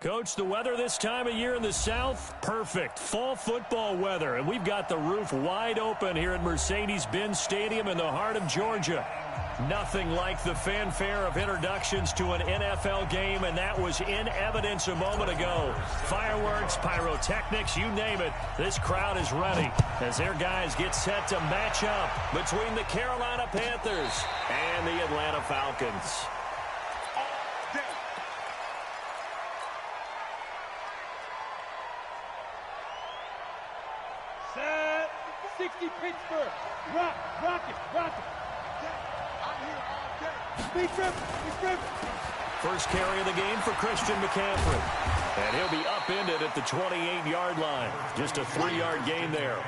Coach, the weather this time of year in the South, perfect. Fall football weather, and we've got the roof wide open here at Mercedes-Benz Stadium in the heart of Georgia. Nothing like the fanfare of introductions to an NFL game, and that was in evidence a moment ago. Fireworks, pyrotechnics, you name it. This crowd is ready as their guys get set to match up between the Carolina Panthers and the Atlanta Falcons. Set, 60 Pittsburgh. Rock it. First carry of the game for Christian McCaffrey. And he'll be upended at the 28-yard line. Just a 3-yard gain there.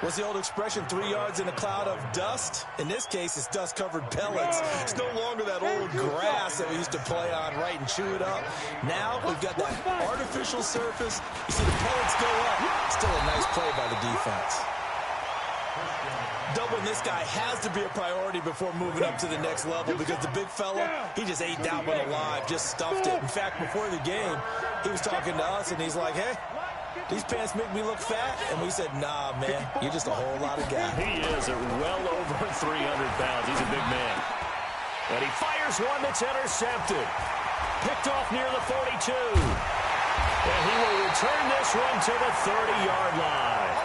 What's the old expression, 3 yards in a cloud of dust? In this case, it's dust-covered pellets. It's no longer that old grass that we used to play on, right, and chew it up. Now we've got that artificial surface. You see the pellets go up. Still a nice play by the defense. Doubling this guy has to be a priority before moving up to the next level because the big fella, he just ate that one alive, just stuffed it. In fact, before the game, he was talking to us, and he's like, hey, these pants make me look fat. And we said, nah, man, you're just a whole lot of guy. He is at well over 300 pounds. He's a big man. And he fires one that's intercepted. Picked off near the 42. And he will return this one to the 30-yard line.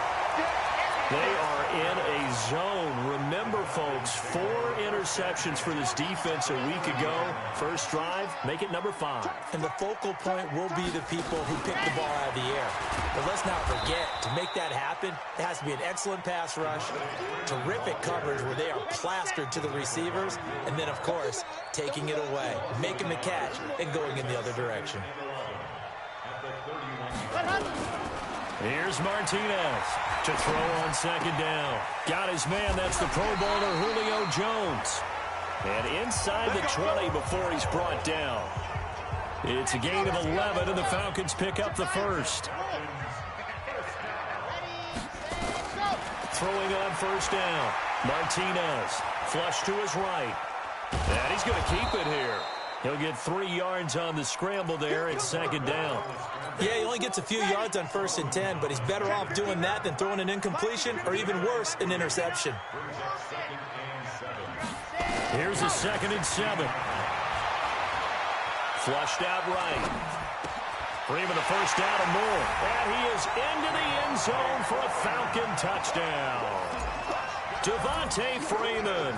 They are in a zone. Remember, folks, 4 interceptions for this defense a week ago. First drive, make it number 5. And the focal point will be the people who pick the ball out of the air. But let's not forget, to make that happen, it has to be an excellent pass rush, terrific coverage where they are plastered to the receivers, and then, of course, taking it away, making the catch, and going in the other direction. Here's Martinez to throw on second down. Got his man. That's the Pro Bowler Julio Jones. And inside the 20 before he's brought down. It's a gain of 11, and the Falcons pick up the first. Throwing on first down. Martinez, flush to his right. And he's going to keep it here. He'll get 3 yards on the scramble there at second down. Yeah, he only gets a few yards on 1st and 10, but he's better off doing that than throwing an incompletion or even worse, an interception. Here's a 2nd and 7. Flushed out right. Freeman a first down and more. And he is into the end zone for a Falcon touchdown. Devontae Freeman,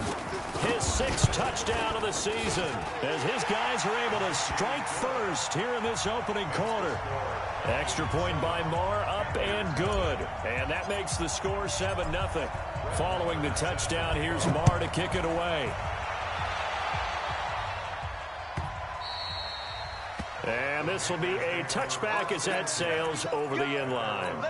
his 6th touchdown of the season, as his guys are able to strike first here in this opening quarter. Extra point by Marr, up and good. And that makes the score 7-0. Following the touchdown, here's Marr to kick it away. And this will be a touchback as that sails over the end line.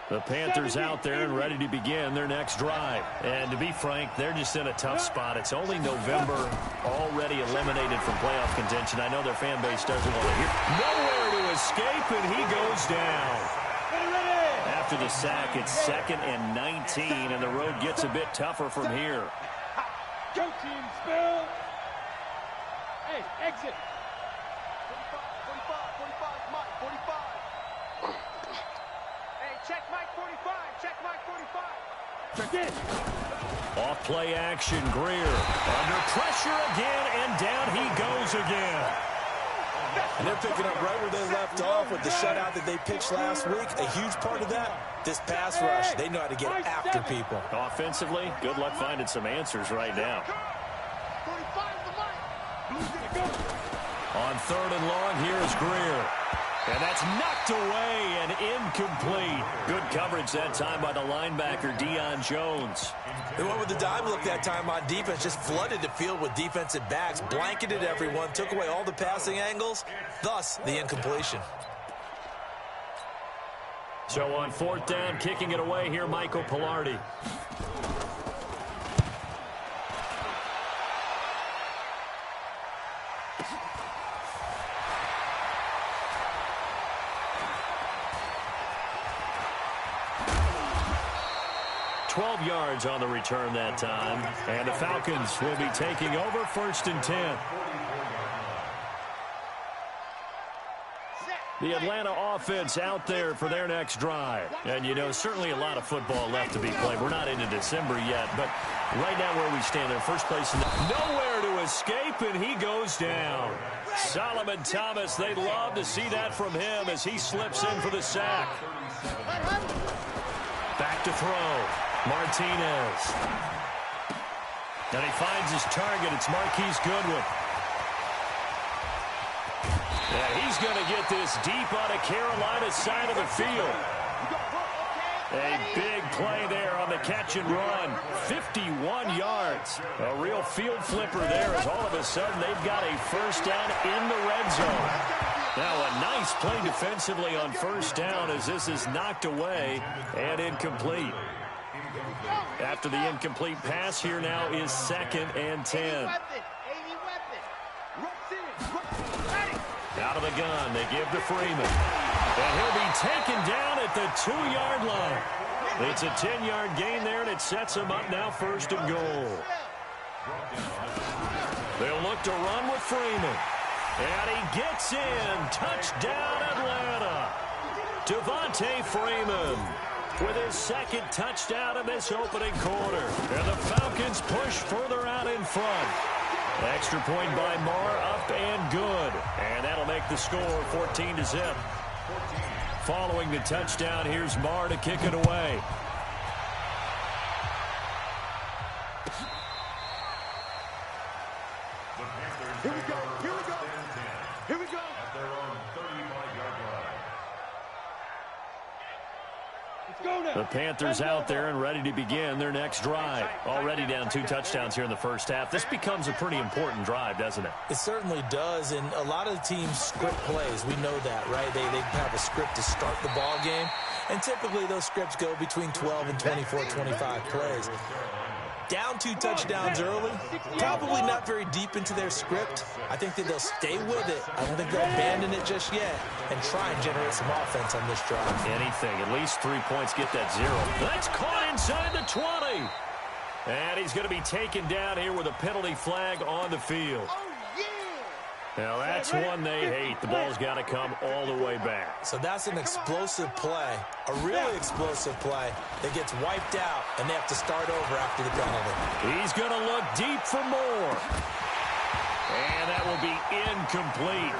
The Panthers out there and ready to begin their next drive. And to be frank, they're just in a tough spot. It's only November, already eliminated from playoff contention. I know their fan base doesn't want to hear. Nowhere to escape, and he goes down. After the sack, it's 2nd and 19, and the road gets a bit tougher from here. Go team, spill. Hey, exit. 45, Mike, 45. Check Mike 45. Check Mike 45. Check it. Off play action, Greer. Under pressure again, and down he goes again. And they're picking up right where they left off with the shutout that they pitched last week. A huge part of that, this pass rush. They know how to get after people. Offensively, good luck finding some answers right now. On 3rd and long, here's Greer. And that's knocked away and incomplete. Good coverage that time by the linebacker, Deion Jones. They went with the dime look that time on defense, just flooded the field with defensive backs, blanketed everyone, took away all the passing angles, thus the incompletion. So on 4th down, kicking it away here, Michael Pilardi. 12 yards on the return that time. And the Falcons will be taking over 1st and 10. The Atlanta offense out there for their next drive. And, you know, certainly a lot of football left to be played. We're not into December yet, but right now where we stand, they're first place in the... Nowhere to escape, and he goes down. Solomon Thomas, they'd love to see that from him as he slips in for the sack. Back to throw. Martinez. And he finds his target. It's Marquise Goodwin. And he's going to get this deep on a Carolina side of the field. A big play there on the catch and run. 51 yards. A real field flipper there as all of a sudden they've got a first down in the red zone. Now a nice play defensively on first down as this is knocked away and incomplete. After the incomplete pass, here now is 2nd and 10. Out of the gun, they give to Freeman. And he'll be taken down at the 2-yard line. It's a 10-yard gain there, and it sets him up now 1st and goal. They'll look to run with Freeman. And he gets in. Touchdown, Atlanta. Devontae Freeman with his 2nd touchdown in this opening quarter. And the Falcons push further out in front. Extra point by Marr, up and good. And that'll make the score 14-0. Following the touchdown, here's Marr to kick it away. Here we go. Here we go. Here we go. At their own 35-yard line. The Panthers out there and ready to begin their next drive. Already down 2 touchdowns here in the first half. This becomes a pretty important drive, doesn't it? It certainly does, and a lot of the teams script plays. We know that, right? They have a script to start the ball game, and typically those scripts go between 12 and 24, 25 plays. Down 2 touchdowns early, probably not very deep into their script. I think that they'll stay with it. I don't think they'll abandon it just yet and try and generate some offense on this drive. Anything, at least 3 points, get that 0. That's caught inside the 20. And he's going to be taken down here with a penalty flag on the field. Now that's one they hate. The ball's got to come all the way back. So that's an explosive play, a really explosive play that gets wiped out, and they have to start over after the penalty. He's going to look deep for more. And that will be incomplete.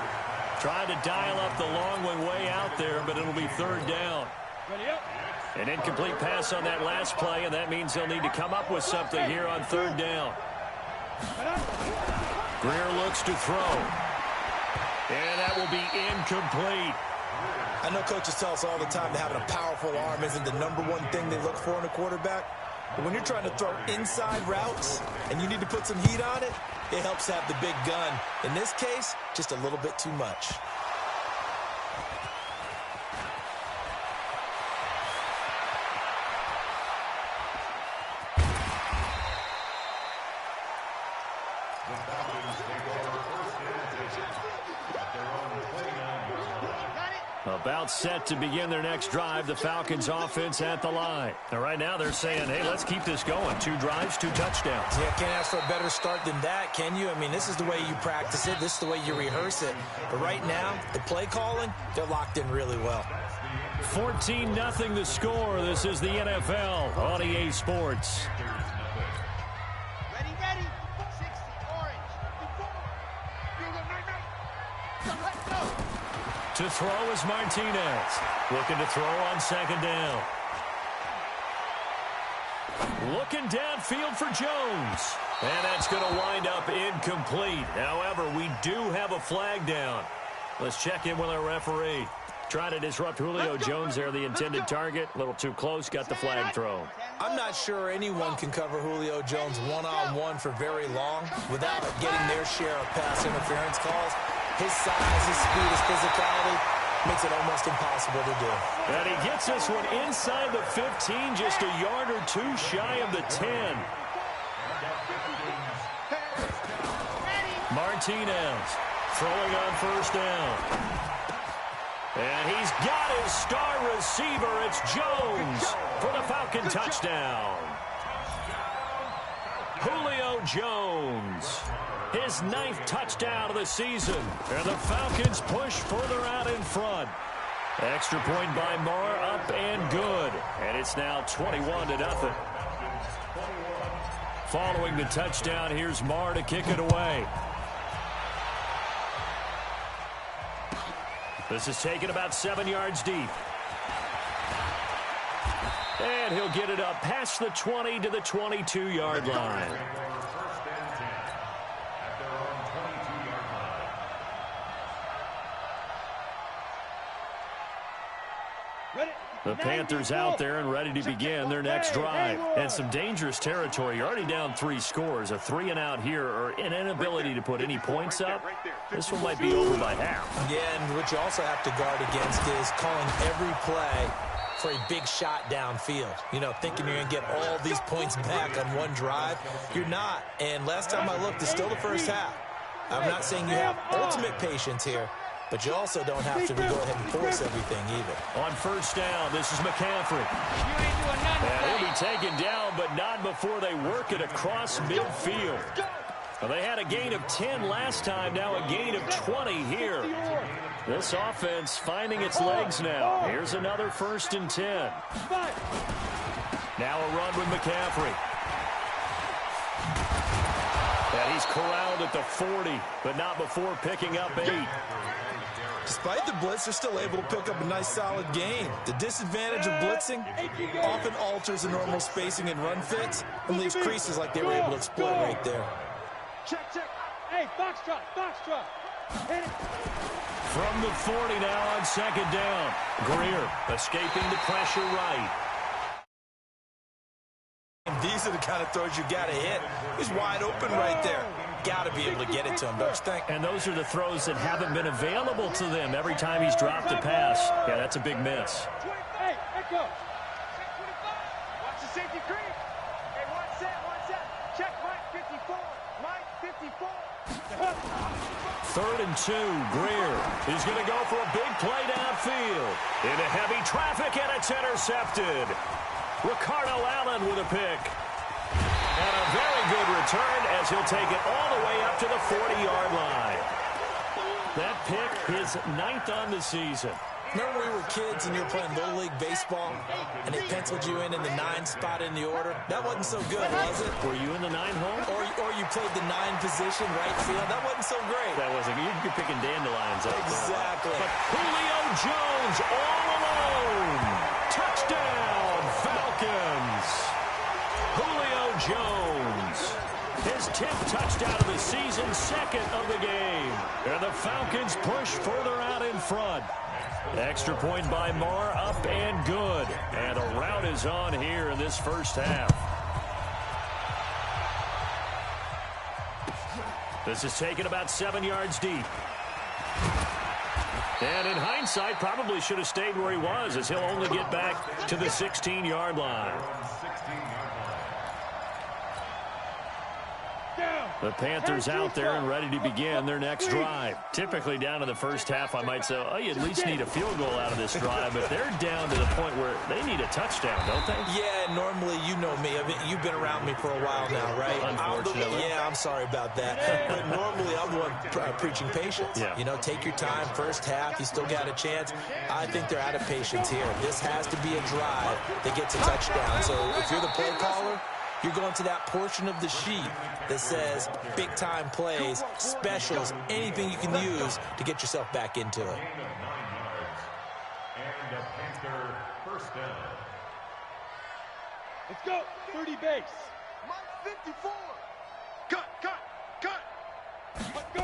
Trying to dial up the long one way out there, but it'll be 3rd down. An incomplete pass on that last play, and that means they'll need to come up with something here on 3rd down. Greer looks to throw. And that will be incomplete. I know coaches tell us all the time that having a powerful arm isn't the #1 thing they look for in a quarterback. But when you're trying to throw inside routes and you need to put some heat on it, it helps have the big gun. In this case, just a little bit too much. About set to begin their next drive, the Falcons offense at the line. Now, right now they're saying, hey, let's keep this going. 2 drives, 2 touchdowns. Yeah, can't ask for a better start than that, can you? I mean, this is the way you practice it. This is the way you rehearse it. But right now, the play calling, they're locked in really well. 14-0 the score. This is the NFL on EA Sports. Ready. 60, orange. Let's go. To throw is Martinez. Looking to throw on 2nd down. Looking downfield for Jones. And that's going to wind up incomplete. However, we do have a flag down. Let's check in with our referee. Trying to disrupt Julio Jones there, the intended target. A little too close, got the flag thrown. I'm not sure anyone can cover Julio Jones one-on-one for very long without getting their share of pass interference calls. His size, his speed, his physicality makes it almost impossible to do. And he gets this one inside the 15, just a yard or 2 shy of the 10. Martinez throwing on 1st down. And he's got his star receiver. It's Jones for the Falcon touchdown. Julio Jones. His 9th touchdown of the season. And the Falcons push further out in front. Extra point by Marr, up and good. And it's now 21-0. Following the touchdown, here's Marr to kick it away. This is taken about 7 yards deep. And he'll get it up past the 20 to the 22-yard line. The Panthers out there and ready to begin their next drive. And some dangerous territory. You're already down 3 scores. A 3-and-out here or an inability to put any points up. This one might be over by half. Yeah, and what you also have to guard against is calling every play for a big shot downfield. You know, thinking you're going to get all these points back on one drive. You're not. And last time I looked, it's still the first half. I'm not saying you have ultimate patience here, but you also don't have to go ahead and force everything either. On first down, this is McCaffrey. And he'll be taken down, but not before they work it across midfield. Well, they had a gain of 10 last time, now a gain of 20 here. This offense finding its legs now. Here's another 1st and 10. Now a run with McCaffrey. And he's corralled at the 40, but not before picking up 8. Despite the blitz, they're still able to pick up a nice solid gain. The disadvantage of blitzing often alters the normal spacing and run fits and leaves creases like they were able to exploit right there. Check, check. Hey, box drop, box drop. Hit it. From the 40 now on 2nd down. Greer escaping the pressure right. These are the kind of throws you got to hit. He's wide open right there. Got to be able to get it to him, don't you think? And those are the throws that haven't been available to them every time he's dropped a pass. Yeah, that's a big miss. Hey, echo. Watch the safety creep. Hey, one set. Check Mike 54. Mike 54. 3rd and 2, Greer. He's going to go for a big play downfield. Into heavy traffic, and it's intercepted. Ricardo Allen with a pick. And a very good return as he'll take it all the way up to the 40-yard line. That pick, his 9th on the season. Remember when we were kids and you were playing Little League Baseball and they penciled you in the 9 spot in the order? That wasn't so good, was it? Were you in the 9 hole? Or you played the 9 position right field? That wasn't so great. That wasn't. You're picking dandelions up there. Exactly. But Julio Jones all alone. Touchdown, Falcons. Julio Jones. His 10th touchdown of the season, 2nd of the game. And the Falcons push further out in front. Extra point by Marr, up and good. And the rout is on here in this first half. This is taken about 7 yards deep. And in hindsight, probably should have stayed where he was, as he'll only get back to the 16-yard line. The Panthers out there and ready to begin their next drive. Typically down to the first half, I might say, oh, you at least need a field goal out of this drive, but they're down to the point where they need a touchdown, don't they? Yeah, normally, you know me. I mean, you've been around me for a while now, right? Unfortunately. I'm sorry about that. But normally, I'm the one preaching patience. Yeah. You know, take your time. First half, you still got a chance. I think they're out of patience here. This has to be a drive that gets a touchdown. So if you're the play caller, you're going to that portion of the sheet that says big-time plays, specials, anything you can use to get yourself back into it. And the Panther first down. Let's go. 30 base. Mike 54. Cut. Let's go.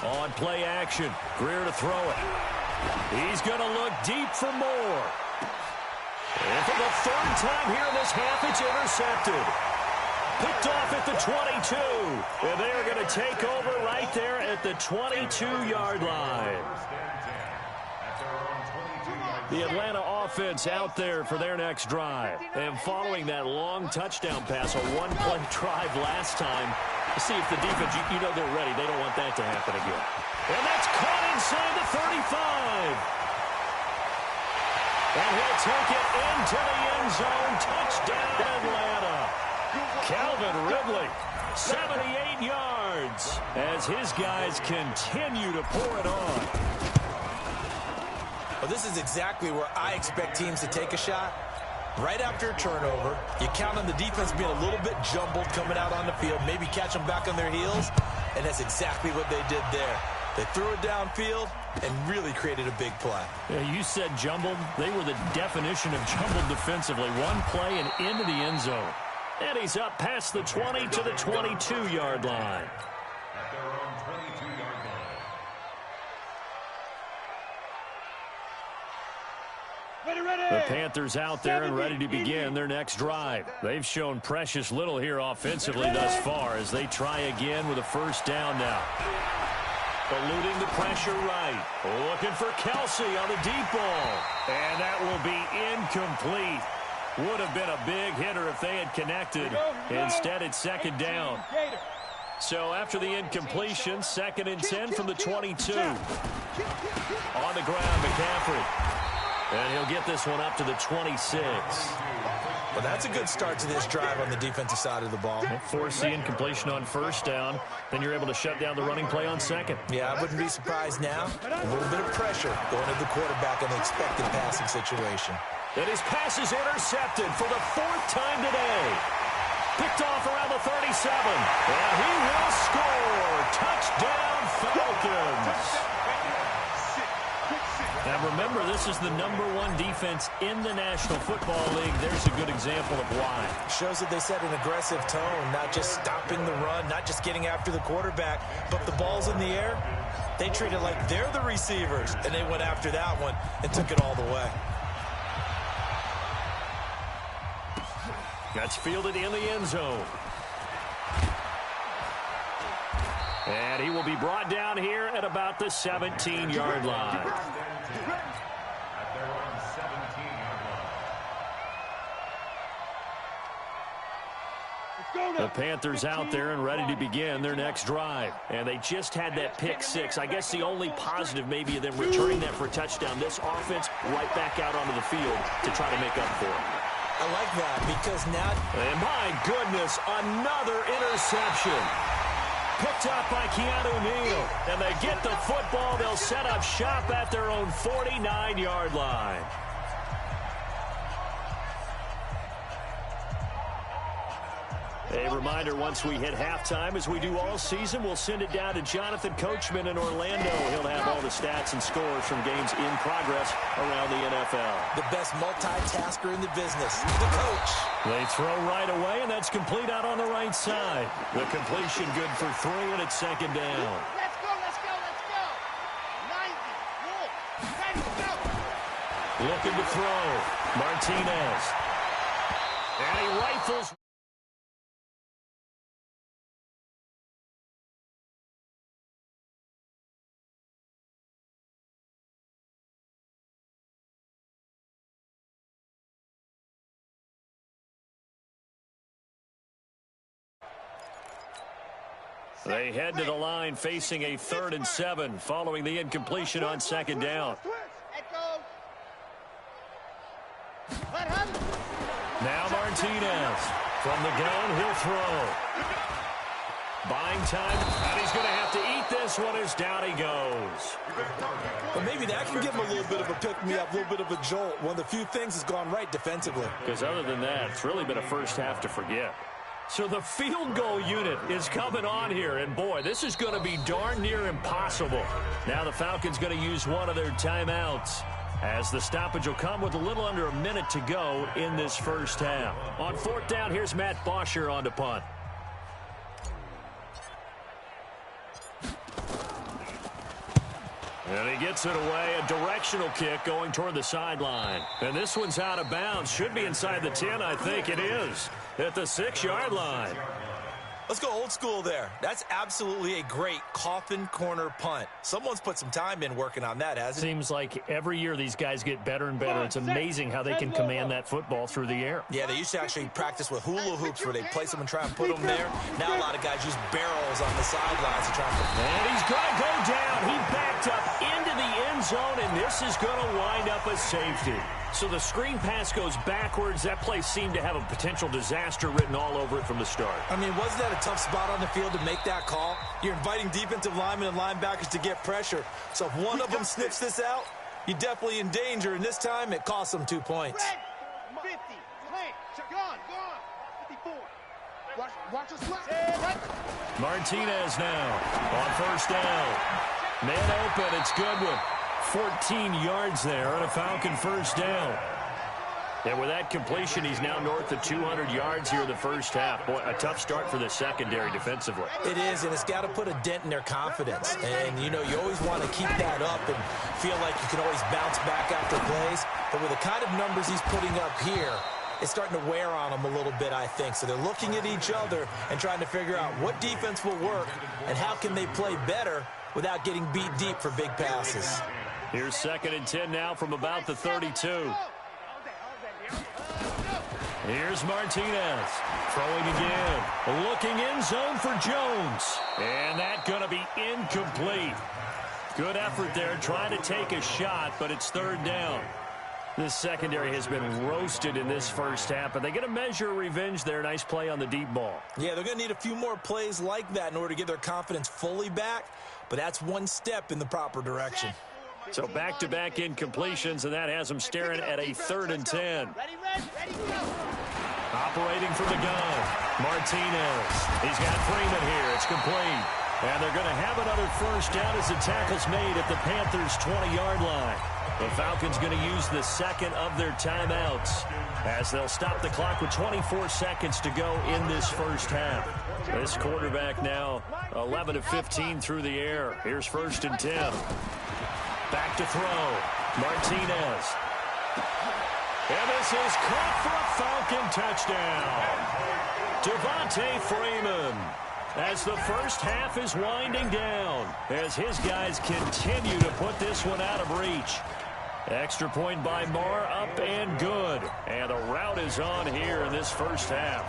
On play action, Greer to throw it. He's going to look deep for more. And for the 3rd time here in this half, it's intercepted. Picked off at the 22. And they are going to take over right there at the 22-yard line. The Atlanta offense out there for their next drive. And following that long touchdown pass, a one-play drive last time, to see if the defense, you know they're ready. They don't want that to happen again. And that's caught inside the 35. And he'll take it into the end zone. Touchdown, Atlanta. Calvin Ridley, 78 yards, as his guys continue to pour it on. Well, this is exactly where I expect teams to take a shot. Right after a turnover, you count on the defense being a little bit jumbled coming out on the field, maybe catch them back on their heels, and that's exactly what they did there. They threw it downfield and really created a big play. Yeah, you said jumbled. They were the definition of jumbled defensively. One play and into the end zone. And he's up past the 20 to the 22-yard line. At their own 22-yard line. The Panthers out there and ready to begin their next drive. They've shown precious little here offensively thus far as they try again with a first down now. Eluding the pressure right. Looking for Kelsey on the deep ball. And that will be incomplete. Would have been a big hitter if they had connected. Instead, it's second down. So after the incompletion, 2nd and 10 from the 22. On the ground, McCaffrey. And he'll get this one up to the 26. Well, that's a good start to this drive on the defensive side of the ball. Force the incompletion on first down. Then you're able to shut down the running play on second. Yeah, I wouldn't be surprised now. A little bit of pressure going to the quarterback in the expected passing situation. And his pass is intercepted for the 4th time today. Picked off around the 37. And he will score. Touchdown, Falcons. Now remember, this is the #1 defense in the National Football League. There's a good example of why. Shows that they set an aggressive tone, not just stopping the run, not just getting after the quarterback, but the ball's in the air. They treat it like they're the receivers, and they went after that one and took it all the way. That's fielded in the end zone. And he will be brought down here at about the 17-yard line. At their own 17-yard line. The Panthers out there and ready to begin their next drive. And they just had that pick 6. I guess the only positive maybe of them returning that for a touchdown. This offense right back out onto the field to try to make up for it. I like that because now... And my goodness, another interception. Picked up by Keanu Neal. And they get the football. They'll set up shop at their own 49-yard line. A reminder, once we hit halftime, as we do all season, we'll send it down to Jonathan Coachman in Orlando. He'll have all the stats and scores from games in progress around the NFL. The best multitasker in the business, the coach. They throw right away, and that's complete out on the right side. The completion good for 3, and it's second down. Let's go, let's go, let's go. 90, ready, go. Looking to throw. Martinez. And he rifles. They head to the line facing a 3rd and 7 following the incompletion on second down. Now Martinez from the gun, he'll throw. Buying time, and he's going to have to eat this one as down he goes. Well, maybe that can give him a little bit of a pick-me-up, a little bit of a jolt. One of the few things has gone right defensively. Because other than that, it's really been a first half to forget. So the field goal unit is coming on here, and boy, this is going to be darn near impossible. Now the Falcons going to use one of their timeouts, as the stoppage will come with a little under a minute to go in this first half. On 4th down, here's Matt Bosher on to punt. And he gets it away, a directional kick going toward the sideline. And this one's out of bounds. Should be inside the 10, I think it is. At the 6-yard line. Let's go old school there. That's absolutely a great coffin corner punt. Someone's put some time in working on that, hasn't it? Seems like every year these guys get better and better. It's amazing how they can command that football through the air. Yeah, they used to actually practice with hula hoops where they place them and try and put them there. Now a lot of guys use barrels on the sidelines to try and put them. And he's going to go down. He backed up into in the end zone, and this is going to wind up a safety. So the screen pass goes backwards. That play seemed to have a potential disaster written all over it from the start. I mean, wasn't that a tough spot on the field to make that call? You're inviting defensive linemen and linebackers to get pressure. So if one of them sniffs this out, you're definitely in danger. And this time, it costs them 2 points. 50. Gone. 54. Watch us left. Martinez now on first down. Man open. It's Goodwin. 14 yards there on a Falcon first down. And with that completion, he's now north of 200 yards here in the first half. Boy, a tough start for the secondary defensively. It is, and it's got to put a dent in their confidence. And, you know, you always want to keep that up and feel like you can always bounce back after plays. But with the kind of numbers he's putting up here, it's starting to wear on them a little bit, I think. So they're looking at each other and trying to figure out what defense will work and how can they play better without getting beat deep for big passes. Here's 2nd and 10 now from about the 32. Here's Martinez. Throwing again. Looking in zone for Jones. And that's going to be incomplete. Good effort there trying to take a shot, but it's 3rd down. This secondary has been roasted in this first half, but they get a measure of revenge there. Nice play on the deep ball. Yeah, they're going to need a few more plays like that in order to get their confidence fully back, but that's one step in the proper direction. So back-to-back incompletions, and that has them staring at a 3rd and 10. Operating from the gun, Martinez. He's got Freeman here. It's complete. And they're going to have another first down as the tackle's made at the Panthers' 20-yard line. The Falcons going to use the second of their timeouts as they'll stop the clock with 24 seconds to go in this first half. This quarterback now 11 of 15 through the air. Here's 1st and 10. Back to throw. Martinez. And this is caught for a Falcon touchdown. Devontae Freeman. As the first half is winding down, as his guys continue to put this one out of reach. Extra point by Marr, up and good. And the route is on here in this first half.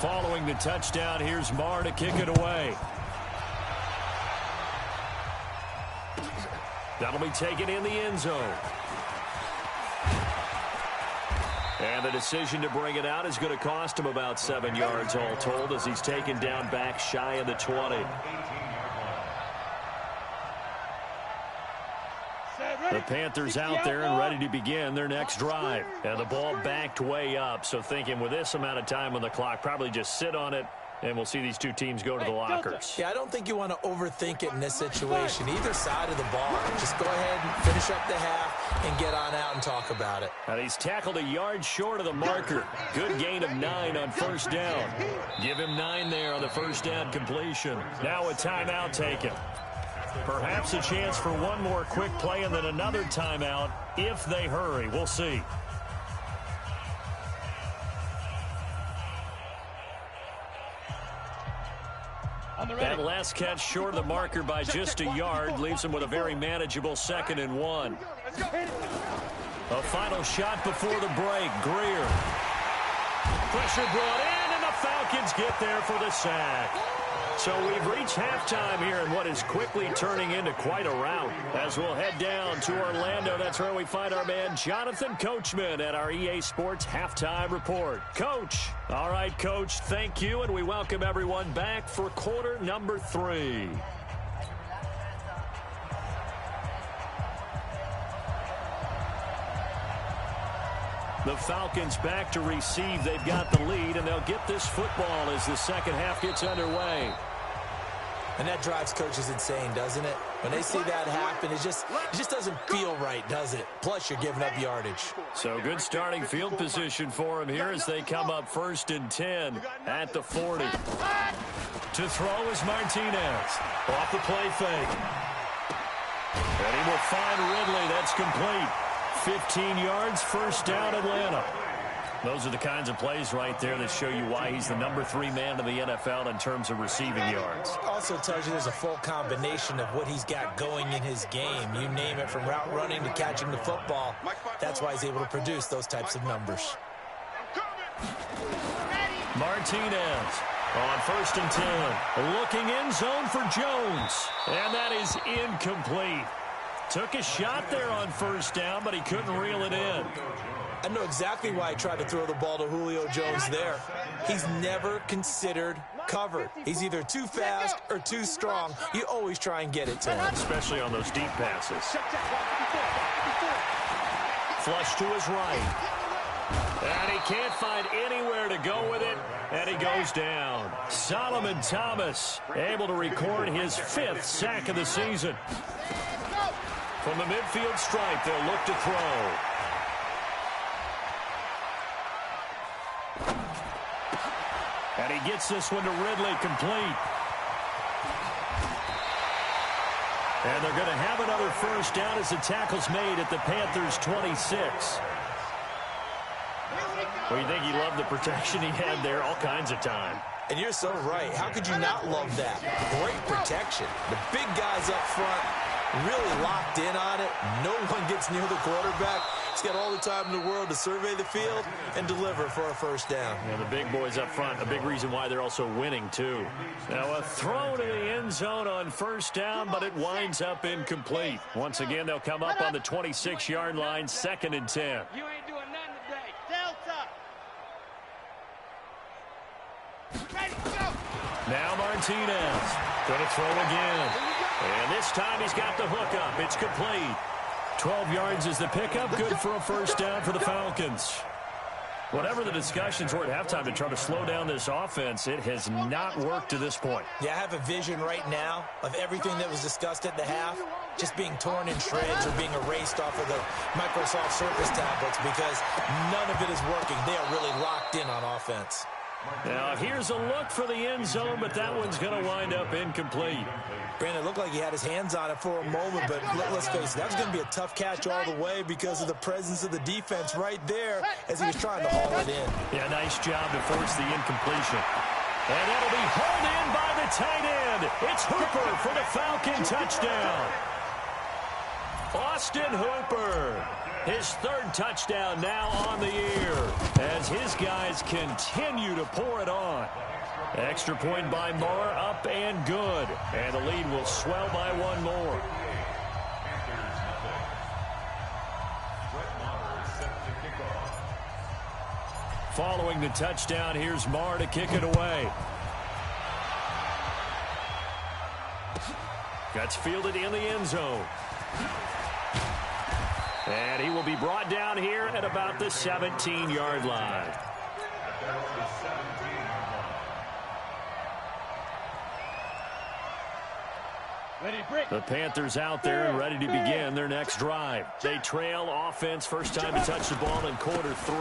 Following the touchdown, here's Marr to kick it away. That'll be taken in the end zone. And the decision to bring it out is going to cost him about 7 yards all told as he's taken down back shy of the 20. The Panthers out there and ready to begin their next drive. And the ball backed way up, so thinking with this amount of time on the clock, probably just sit on it, and we'll see these two teams go to the lockers. Yeah, I don't think you want to overthink it in this situation. Either side of the ball. Just go ahead and finish up the half and get on out and talk about it. And he's tackled a yard short of the marker. Good gain of 9 on first down. Give him 9 there on the first down completion. Now a timeout taken. Perhaps a chance for one more quick play and then another timeout if they hurry. We'll see. That last catch short of the marker by just a yard leaves him with a very manageable 2nd and 1. A final shot before the break. Greer. Pressure brought in, and the Falcons get there for the sack. So we've reached halftime here in what is quickly turning into quite a rout. As we'll head down to Orlando, that's where we find our man Jonathan Coachman at our EA Sports Halftime Report. Coach. All right, Coach, thank you, and we welcome everyone back for quarter number 3. The Falcons back to receive. They've got the lead, and they'll get this football as the second half gets underway. And that drives coaches insane, doesn't it? When they see that happen, it just doesn't feel right, does it? Plus, you're giving up yardage. So good starting field position for him here as they come up 1st and 10 at the 40. To throw is Martinez. Off the play fake. And he will find Ridley. That's complete. 15 yards, first down, Atlanta. Those are the kinds of plays right there that show you why he's the number 3 man in the NFL in terms of receiving yards. Also tells you there's a full combination of what he's got going in his game. You name it, from route running to catching the football. That's why he's able to produce those types of numbers. Martinez On 1st and 10, looking end zone for Jones. And that is incomplete. Took a shot there on 1st down, but he couldn't reel it in. I know exactly why he tried to throw the ball to Julio Jones there. He's never considered covered. He's either too fast or too strong. You always try and get it to him. Especially on those deep passes. Flush to his right. And he can't find anywhere to go with it, and he goes down. Solomon Thomas able to record his 5th sack of the season. From the midfield stripe, they'll look to throw. And he gets this one to Ridley, complete. And they're going to have another 1st down as the tackle's made at the Panthers' 26. Well, you think he loved the protection he had there all kinds of time. And you're so right. How could you not love that? Great protection. The big guys up front really locked in on it. No one gets near the quarterback. He's got all the time in the world to survey the field and deliver for a 1st down. Yeah, the big boys up front, a big reason why they're also winning, too. Now, a throw to the end zone on 1st down, but it winds up incomplete. Once again, they'll come up on the 26-yard line, 2nd and 10. You ain't doing nothing today. Delta. Ready, go. Now Martinez going to throw again. And this time he's got the hook up. It's complete. 12 yards is the pickup. Good for a 1st down for the Falcons. Whatever the discussions were at halftime to try to slow down this offense, it has not worked to this point. Yeah, I have a vision right now of everything that was discussed at the half just being torn in shreds or being erased off of the Microsoft Surface tablets because none of it is working. They are really locked in on offense. Now, here's a look for the end zone, but that one's going to wind up incomplete. Brandon, it looked like he had his hands on it for a moment, but let's face it, that was going to be a tough catch all the way because of the presence of the defense right there as he was trying to haul it in. Yeah, nice job to force the incompletion. And that'll be hauled in by the tight end. It's Hooper for the Falcon touchdown. Austin Hooper, his 3rd touchdown now on the year as his guys continue to pour it on. Extra point by Moore, up and good. And the lead will swell by 1 more. Following the touchdown, here's Moore to kick it away. Gets fielded in the end zone. And he will be brought down here at about the 17-yard line. The Panthers out there and ready to begin their next drive. They trail offense, first time to touch the ball in quarter 3,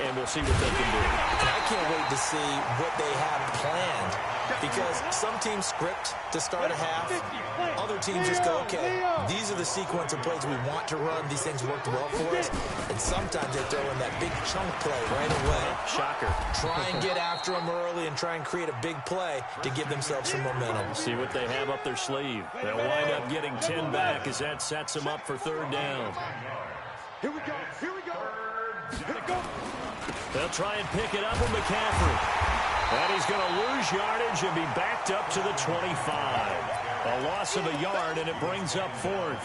and we'll see what they can do. And I can't wait to see what they have planned because some teams script to start a half. Other teams just go, okay, these are the sequence of plays we want to run. These things worked well for us. And sometimes they throw in that big chunk play right away. Shocker. Try and get after them early and try and create a big play to give themselves some momentum. See what they have up their sleeve. They'll wind up getting 10 back as that sets them up for 3rd down. Here we go. Here we go. Here we go. They'll try and pick it up with McCaffrey. And he's going to lose yardage and be backed up to the 25. A loss of a yard, and it brings up 4th.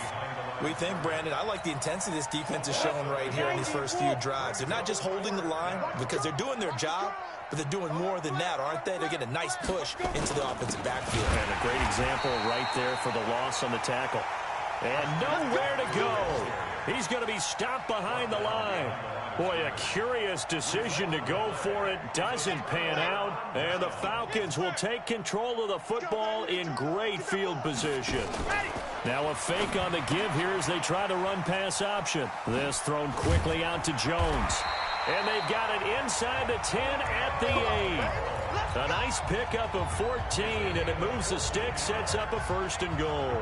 We think, Brandon, I like the intensity this defense is showing right here in these first few drives. They're not just holding the line because they're doing their job, but they're doing more than that, aren't they? They're getting a nice push into the offensive backfield. And a great example right there for the loss on the tackle. And nowhere to go. He's going to be stopped behind the line. Boy, a curious decision to go for it. Doesn't pan out. And the Falcons will take control of the football in great field position. Now a fake on the give here as they try to run pass option. This thrown quickly out to Jones. And they've got it inside the 10 at the 8. A nice pickup of 14, and it moves the stick, sets up a 1st and goal.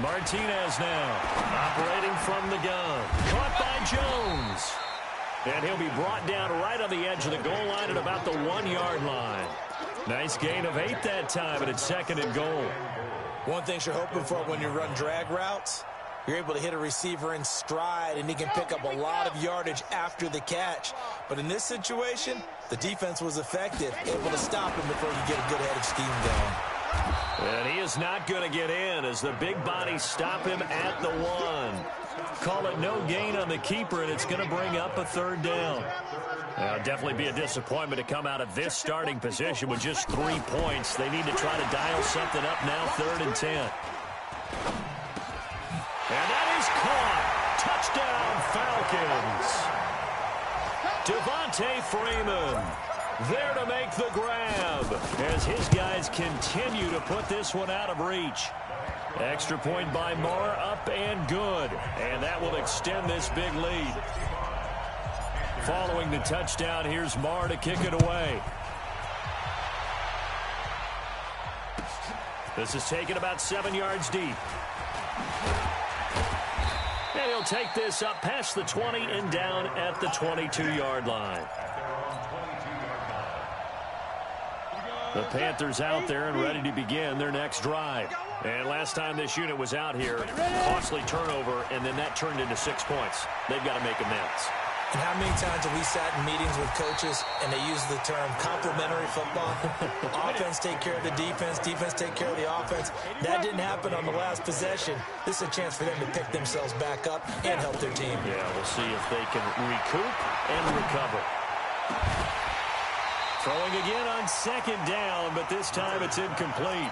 Martinez now, operating from the gun. Caught by Jones. And he'll be brought down right on the edge of the goal line at about the 1-yard line. Nice gain of 8 that time, and it's 2nd and goal. One thing you're hoping for when you run drag routes, you're able to hit a receiver in stride, and he can pick up a lot of yardage after the catch. But in this situation, the defense was effective, able to stop him before you get a good head of steam going. And he is not going to get in as the big bodies stop him at the 1. Call it no gain on the keeper, and it's going to bring up a 3rd down. It'll definitely be a disappointment to come out of this starting position with just 3 points. They need to try to dial something up now, 3rd and 10. And that is caught. Touchdown, Falcons. Devontae Freeman there to make the grab as his guys continue to put this one out of reach. Extra point by Moore, up and good. And that will extend this big lead. Following the touchdown, here's Moore to kick it away. This is taken about 7 yards deep. And he'll take this up past the 20 and down at the 22-yard line. The Panthers out there and ready to begin their next drive. And last time this unit was out here, costly turnover, and then that turned into 6 points. They've got to make amends. And how many times have we sat in meetings with coaches and they use the term complementary football? Offense take care of the defense, defense take care of the offense. That didn't happen on the last possession. This is a chance for them to pick themselves back up and help their team. Yeah, we'll see if they can recoup and recover. Throwing again on 2nd down, but this time it's incomplete.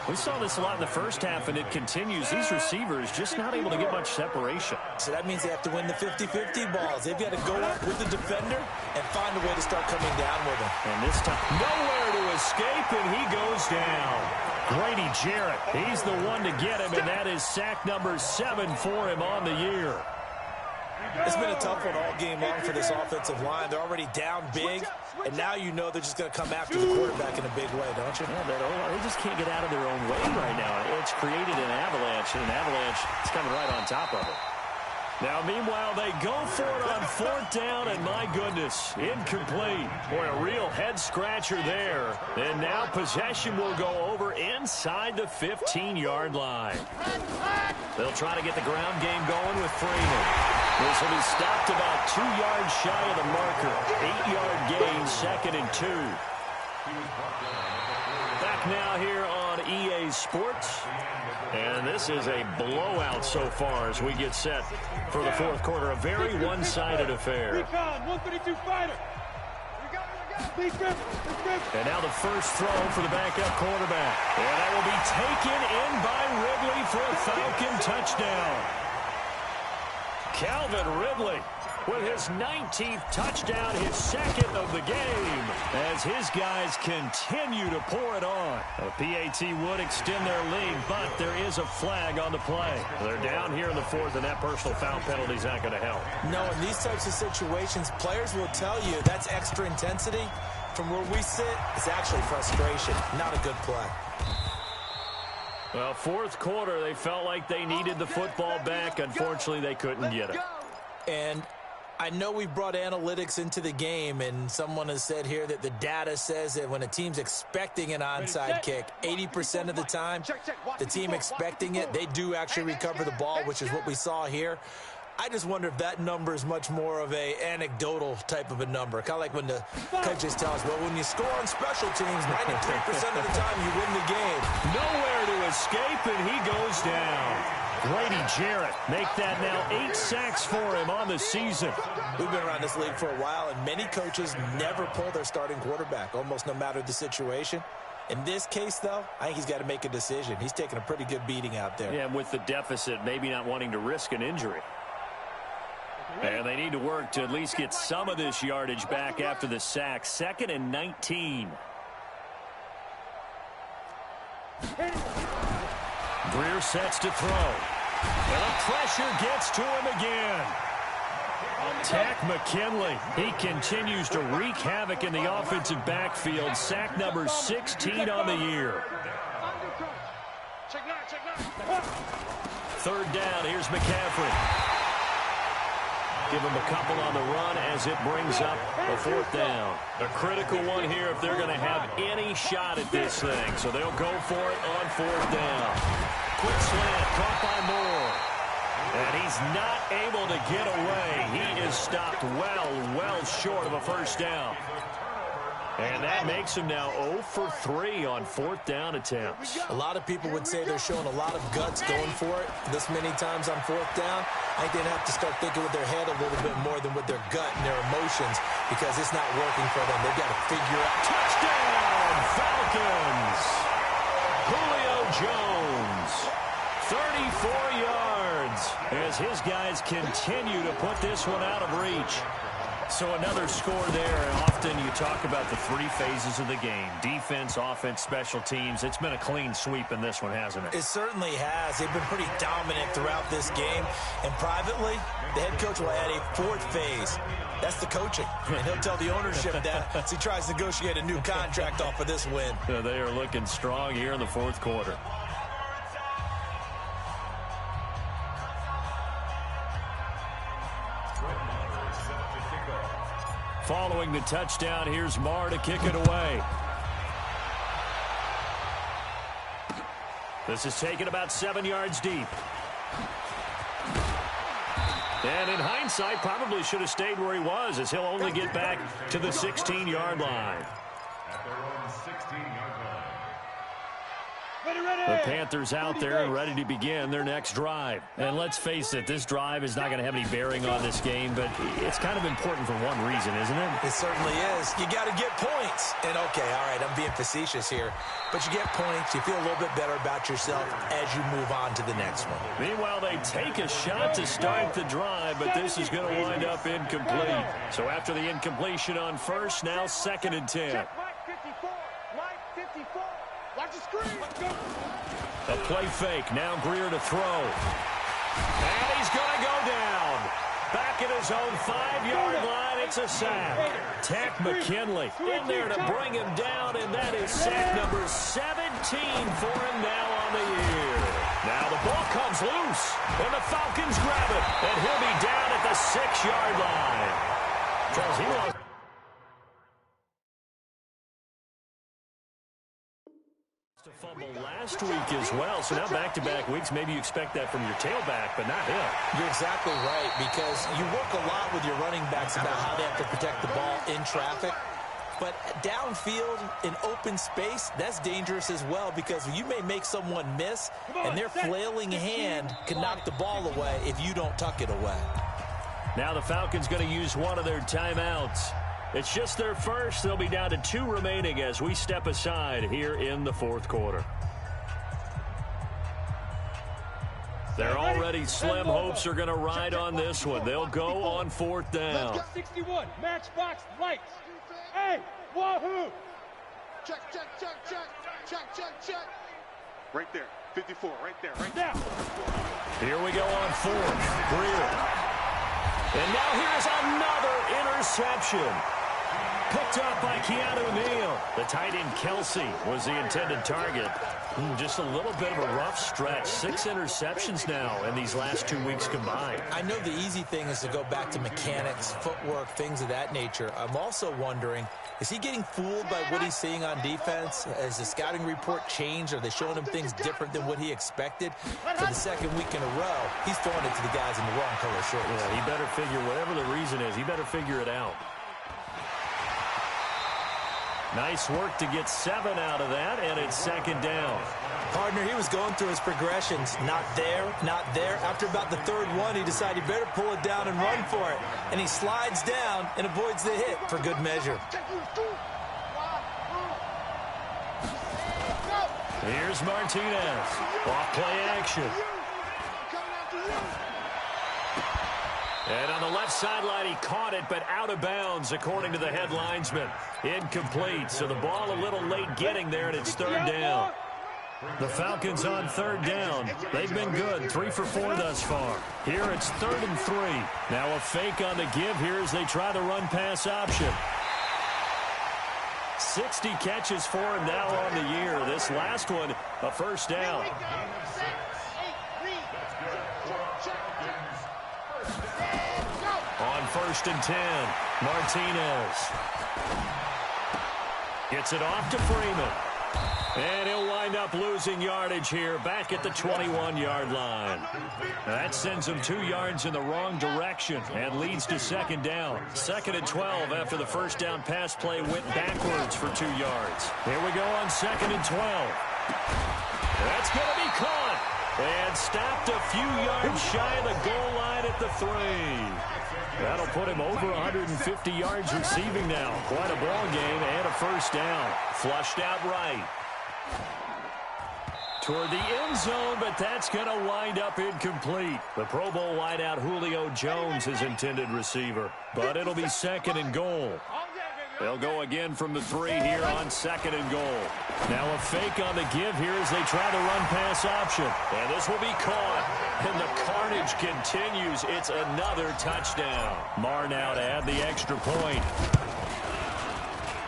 We saw this a lot in the first half, and it continues. These receivers just not able to get much separation. So that means they have to win the 50-50 balls. They've got to go up with the defender and find a way to start coming down with him. And this time, nowhere to escape, and he goes down. Grady Jarrett, he's the one to get him, and that is sack number 7 for him on the year. It's been a tough one all game long for this offensive line. They're already down big, and now you know they're just going to come after the quarterback in a big way, don't you? Yeah, they just can't get out of their own way right now. It's created an avalanche, and an avalanche is coming right on top of it. Now, meanwhile, they go for it on 4th down, and my goodness, incomplete. Boy, a real head-scratcher there. And now possession will go over inside the 15-yard line. They'll try to get the ground game going with Freeman. This will be stopped about 2 yards shy of the marker. 8-yard gain, 2nd and 2. Back now here on EA Sports. And this is a blowout so far as we get set for the 4th quarter. A very one-sided affair. Recon, 132 fighter. And now the first throw for the backup quarterback. And that will be taken in by Ridley for a Falcon touchdown. Calvin Ridley with his 19th touchdown, his 2nd of the game, as his guys continue to pour it on. A PAT would extend their lead, but there is a flag on the play. They're down here in the 4th, and that personal foul penalty is not going to help. No, in these types of situations, players will tell you that's extra intensity. From where we sit, it's actually frustration, not a good play. Well, 4th quarter, they felt like they needed the football back. Unfortunately, they couldn't get it. And I know we brought analytics into the game, and someone has said here that the data says that when a team's expecting an onside kick, 80% of the time, the team expecting it, they do actually recover the ball, which is what we saw here. I just wonder if that number is much more of a anecdotal type of a number. Kind of like when the coaches tell us, well, when you score on special teams, 93% of the time you win the game. Nowhere to escape, and he goes down. Grady Jarrett make that now 8 sacks for him on the season. We've been around this league for a while, and many coaches never pull their starting quarterback, almost no matter the situation. In this case, though, I think he's got to make a decision. He's taking a pretty good beating out there. Yeah, and with the deficit, maybe not wanting to risk an injury. And they need to work to at least get some of this yardage back after the sack. 2nd and 19. Greer sets to throw. And the pressure gets to him again. Tack McKinley. He continues to wreak havoc in the offensive backfield. Sack number 16 on the year. 3rd down. Here's McCaffrey. Give them a couple on the run as it brings up a fourth down. A critical one here if they're going to have any shot at this thing. So they'll go for it on fourth down. Quick slant, caught by Moore. And he's not able to get away. He is stopped well short of a first down. And that makes him now 0 for 3 on fourth down attempts. A lot of people would say they're showing a lot of guts going for it this many times on fourth down. I think they'd have to start thinking with their head a little bit more than with their gut and their emotions because it's not working for them. They've got to figure out. Touchdown, Falcons! Julio Jones, 34 yards as his guys continue to put this one out of reach. So another score there. Often you talk about the three phases of the game. Defense, offense, special teams. It's been a clean sweep in this one, hasn't it? It certainly has. They've been pretty dominant throughout this game. And privately, the head coach will add a fourth phase. That's the coaching. And he'll tell the ownership that as he tries to negotiate a new contract off of this win. They are looking strong here in the fourth quarter. Following the touchdown, here's Marr to kick it away. This is taken about 7 yards deep. And in hindsight, probably should have stayed where he was as he'll only get back to the 16-yard line. At their own 16-yard line. The Panthers out there and ready to begin their next drive. And let's face it, this drive is not going to have any bearing on this game, but it's kind of important for one reason, isn't it? It certainly is. You got to get points. And, okay, all right, I'm being facetious here. But you get points, you feel a little bit better about yourself as you move on to the next one. Meanwhile, they take a shot to start the drive, but this is going to wind up incomplete. So after the incompletion on first, now 2nd and 10. Check Mike 54. Mike 54. Watch the screen. Let's go. A play fake. Now Greer to throw. And he's going to go down. Back at his own 5-yard line. It's a sack. Tack McKinley in there to bring him down, and that is sack number 17 for him now on the year. Now the ball comes loose, and the Falcons grab it, and he'll be down at the 6-yard line. Charles, he lost. Fumble last week as well, so now back-to-back weeks, maybe you expect that from your tailback, but not him. You're exactly right, because you work a lot with your running backs about how they have to protect the ball in traffic, but downfield in open space, that's dangerous as well, because you may make someone miss, and their flailing hand can knock the ball away if you don't tuck it away. Now the Falcons going to use one of their timeouts. It's just their first. They'll be down to 2 remaining as we step aside here in the fourth quarter. They're already slim hopes are going to ride on this one. They'll go on fourth down. 61. Matchbox lights. Hey, wahoo. Check. Right there. 54. Right there. Right now. Here we go on fourth. Greer. And now here's another interception. Picked up by Keanu Neal. The tight end Kelsey was the intended target. Just a little bit of a rough stretch. 6 interceptions now in these last 2 weeks combined. I know the easy thing is to go back to mechanics, footwork, things of that nature. I'm also wondering, is he getting fooled by what he's seeing on defense? Has the scouting report changed? Are they showing him things different than what he expected? For the 2nd week in a row, he's throwing it to the guys in the wrong color shirts. Yeah, he better figure, whatever the reason is, he better figure it out. Nice work to get 7 out of that, and it's 2nd down. Partner, he was going through his progressions. Not there, not there. After about the 3rd one, he decided he better pull it down and run for it. And he slides down and avoids the hit for good measure. Here's Martinez. Off play action. And on the left sideline, he caught it, but out of bounds, according to the head linesman. Incomplete, so the ball a little late getting there, and it's 3rd down. The Falcons on 3rd down. They've been good, 3 for 4 thus far. Here it's 3rd and 3. Now a fake on the give here as they try the run-pass option. 60 catches for him now on the year. This last one, a first down. 1st and 10. Martinez gets it off to Freeman. And he'll wind up losing yardage here back at the 21-yard line. That sends him 2 yards in the wrong direction and leads to 2nd down. 2nd and 12 after the first down pass play went backwards for 2 yards. Here we go on 2nd and 12. That's going to be caught and stopped a few yards shy of the goal line at the 3. That'll put him over 150 yards receiving now. Quite a ball game and a 1st down. Flushed out right. Toward the end zone, but that's going to wind up incomplete. The Pro Bowl wideout Julio Jones, his intended receiver. But it'll be 2nd and goal. They'll go again from the 3 here on 2nd and goal. Now a fake on the give here as they try the run-pass option. And this will be caught. And the carnage continues. It's another touchdown. Marr now to add the extra point.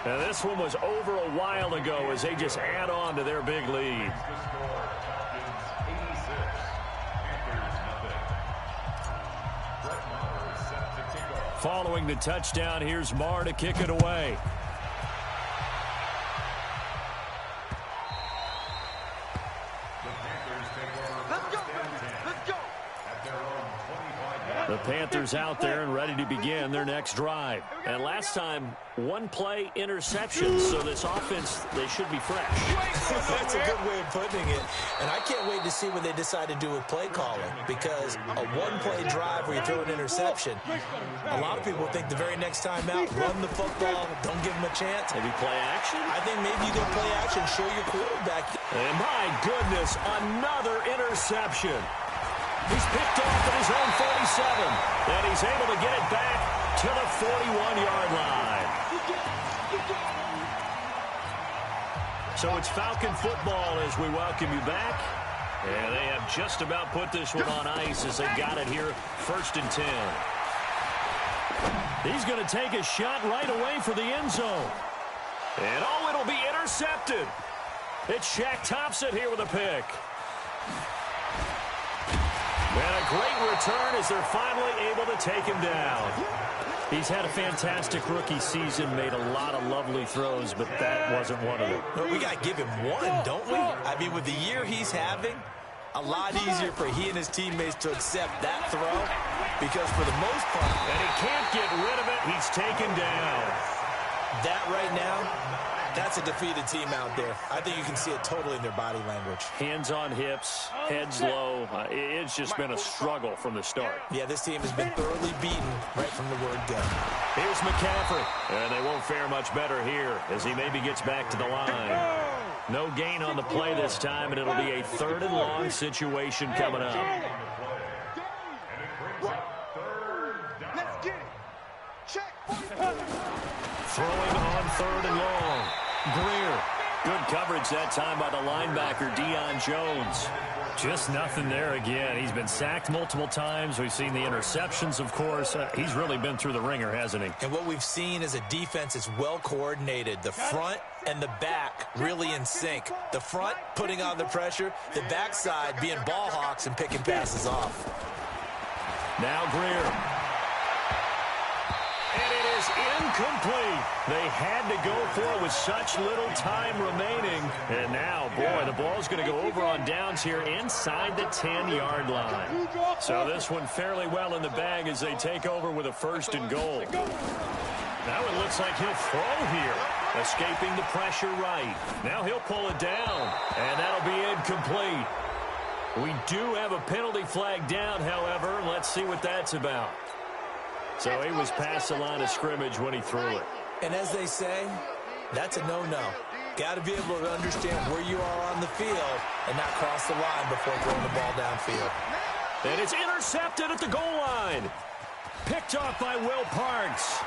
And this one was over a while ago as they just add on to their big lead. Following the touchdown, here's Marr to kick it away. The Panthers out there and ready to begin their next drive. And last time, 1-play interception, so this offense, they should be fresh. That's a good way of putting it. And I can't wait to see what they decide to do with play calling, because a 1-play drive where you throw an interception, a lot of people think the very next time out, run the football, don't give them a chance. Maybe play action? I think maybe you go play action, show your quarterback. And my goodness, another interception. He's picked off at his own 47, and he's able to get it back to the 41-yard line. So it's Falcon football as we welcome you back. And they have just about put this one on ice as they got it here, 1st and 10. He's going to take a shot right away for the end zone. And oh, it'll be intercepted. It's Shaq Thompson here with a pick. And a great return as they're finally able to take him down. He's had a fantastic rookie season, made a lot of lovely throws, but that wasn't one of them. Well, we got to give him one, don't we? I mean, with the year he's having, a lot easier for he and his teammates to accept that throw, because for the most part, and he can't get rid of it. He's taken down. That right now, that's a defeated team out there. I think you can see it totally in their body language. Hands on hips, heads low. It's just been a struggle from the start. Yeah, this team has been thoroughly beaten right from the word go. Here's McCaffrey. And they won't fare much better here as he maybe gets back to the line. No gain on the play this time, and it'll be a 3rd and long situation coming up. Let's get it. Check. Throwing on 3rd and long. Greer. Good coverage that time by the linebacker, Deion Jones. Just nothing there again. He's been sacked multiple times. We've seen the interceptions, of course. He's really been through the ringer, hasn't he? And what we've seen is a defense that's well coordinated. The front and the back really in sync. The front putting on the pressure. The backside being ball hawks and picking passes off. Now Greer. And it is incomplete. They had to go for it with such little time remaining. And now, boy, the ball's going to go over on downs here inside the 10-yard line. So this one fairly well in the bag as they take over with a 1st and goal. Now it looks like he'll throw here. Escaping the pressure right. Now he'll pull it down. And that'll be incomplete. We do have a penalty flag down, however. Let's see what that's about. So he was past the line of scrimmage when he threw it. And as they say, that's a no-no. Got to be able to understand where you are on the field and not cross the line before throwing the ball downfield. And it's intercepted at the goal line. Picked off by Will Parks.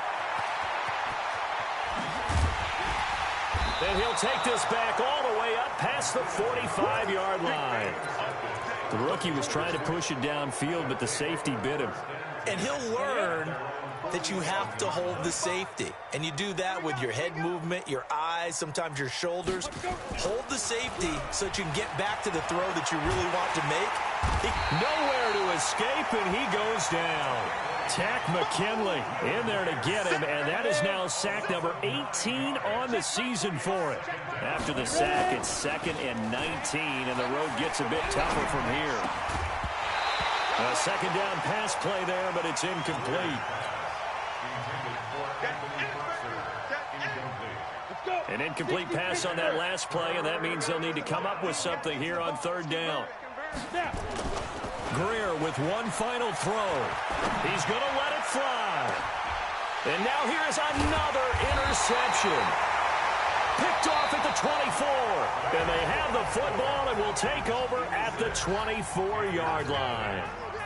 And he'll take this back all the way up past the 45-yard line. The rookie was trying to push it downfield, but the safety bit him. And he'll learn that you have to hold the safety. And you do that with your head movement, your eyes, sometimes your shoulders. Hold the safety so that you can get back to the throw that you really want to make. Nowhere to escape, and he goes down. Tack McKinley in there to get him, and that is now sack number 18 on the season for it. After the sack, it's 2nd and 19, and the road gets a bit tougher from here. A second down pass play there, but it's incomplete. An incomplete pass on that last play, and that means they'll need to come up with something here on 3rd down. Greer with one final throw. He's going to let it fly. And now here's another interception. Picked off at the 24. And they have the football and will take over at the 24-yard line.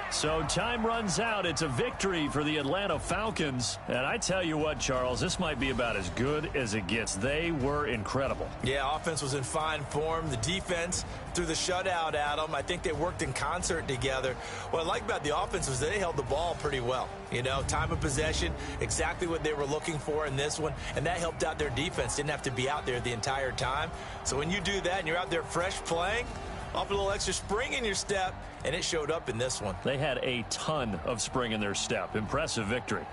So time runs out. It's a victory for the Atlanta Falcons. And I tell you what, Charles, this might be about as good as it gets. They were incredible. Yeah, offense was in fine form. The defense threw the shutout at them. I think they worked in concert together. What I like about the offense was they held the ball pretty well. You know, time of possession, exactly what they were looking for in this one. And that helped out their defense. Didn't have to be out there the entire time. So when you do that and you're out there fresh playing, off a little extra spring in your step, and it showed up in this one. They had a ton of spring in their step. Impressive victory.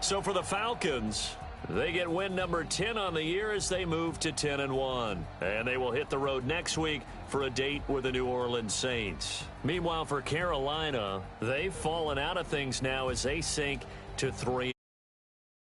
So for the Falcons, they get win number 10 on the year as they move to 10-1. And they will hit the road next week for a date with the New Orleans Saints. Meanwhile, for Carolina, they've fallen out of things now as they sink to 3.